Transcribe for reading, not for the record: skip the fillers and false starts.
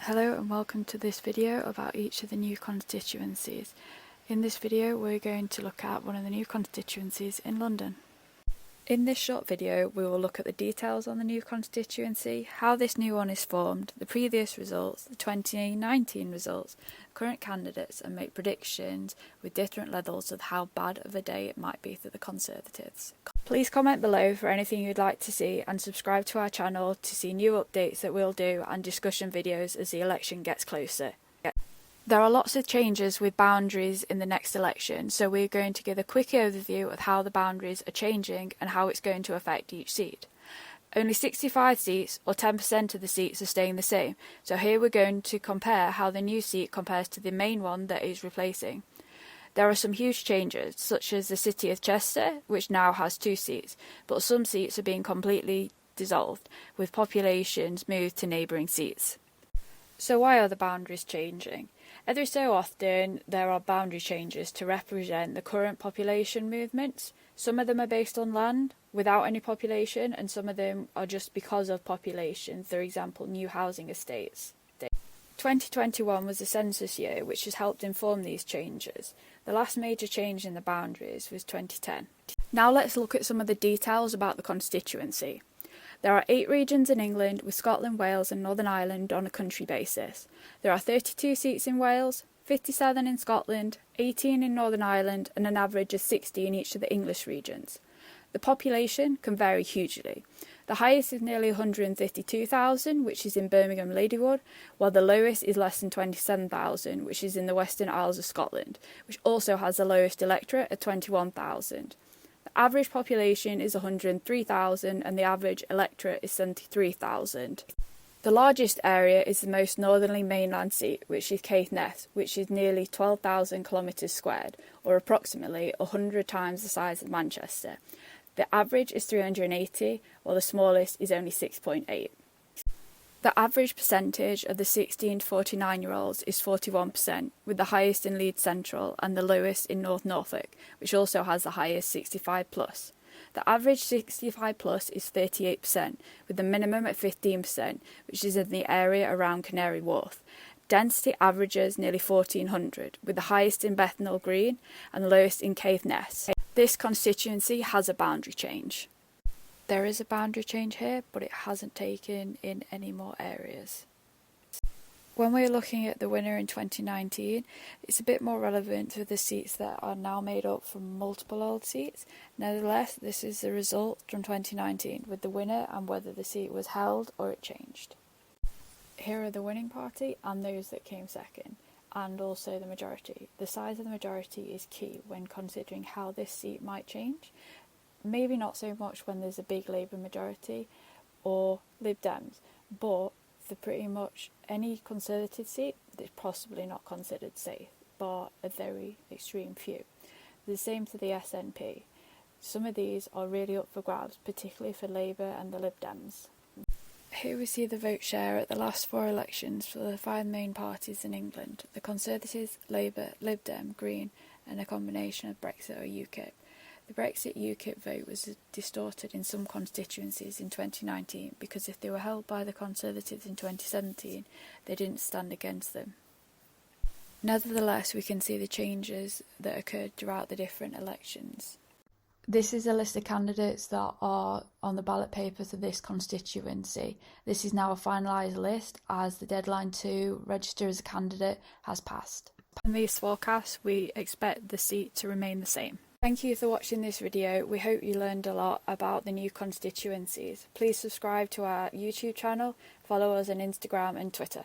Hello and welcome to this video about each of the new constituencies. In this video we're going to look at one of the new constituencies in London. In this short video we will look at the details on the new constituency, how this new one is formed, the previous results, the 2019 results, current candidates, and make predictions with different levels of how bad of a day it might be for the Conservatives. Please comment below for anything you'd like to see and subscribe to our channel to see new updates that we'll do and discussion videos as the election gets closer. There are lots of changes with boundaries in the next election, so we're going to give a quick overview of how the boundaries are changing and how it's going to affect each seat. Only 65 seats, or 10% of the seats, are staying the same, so here we're going to compare how the new seat compares to the main one that is replacing. There are some huge changes, such as the City of Chester, which now has 2 seats, but some seats are being completely dissolved, with populations moved to neighbouring seats. So why are the boundaries changing? Every so often there are boundary changes to represent the current population movements. Some of them are based on land without any population, and some of them are just because of population, for example new housing estates. 2021 was the census year, which has helped inform these changes. The last major change in the boundaries was 2010. Now let's look at some of the details about the constituency. There are 8 regions in England, with Scotland, Wales and Northern Ireland on a country basis. There are 32 seats in Wales, 57 in Scotland, 18 in Northern Ireland and an average of 60 in each of the English regions. The population can vary hugely. The highest is nearly 152,000, which is in Birmingham Ladywood, while the lowest is less than 27,000, which is in the Western Isles of Scotland, which also has the lowest electorate at 21,000. The average population is 103,000 and the average electorate is 73,000. The largest area is the most northerly mainland seat, which is Caithness, which is nearly 12,000 kilometres squared, or approximately 100 times the size of Manchester. The average is 380, while the smallest is only 6.8. The average percentage of the 16 to 49-year-olds is 41%, with the highest in Leeds Central and the lowest in North Norfolk, which also has the highest 65+. The average 65+ is 38%, with the minimum at 15%, which is in the area around Canary Wharf. Density averages nearly 1,400, with the highest in Bethnal Green and the lowest in Caithness. This constituency has a boundary change. There is a boundary change here, but it hasn't taken in any more areas. When we're looking at the winner in 2019, it's a bit more relevant to the seats that are now made up from multiple old seats. Nevertheless, this is the result from 2019, with the winner and whether the seat was held or it changed. Here are the winning party and those that came second, and also the majority. The size of the majority is key when considering how this seat might change. Maybe not so much when there's a big Labour majority or Lib Dems, but for pretty much any Conservative seat, it's possibly not considered safe, bar a very extreme few. The same for the SNP. Some of these are really up for grabs, particularly for Labour and the Lib Dems. Here we see the vote share at the last 4 elections for the 5 main parties in England: the Conservatives, Labour, Lib Dem, Green and a combination of Brexit or UKIP. The Brexit UKIP vote was distorted in some constituencies in 2019 because if they were held by the Conservatives in 2017, they didn't stand against them. Nevertheless, we can see the changes that occurred throughout the different elections. This is a list of candidates that are on the ballot paper for this constituency. This is now a finalised list as the deadline to register as a candidate has passed. In these forecasts, we expect the seat to remain the same. Thank you for watching this video. We hope you learned a lot about the new constituencies. Please subscribe to our YouTube channel, follow us on Instagram and Twitter.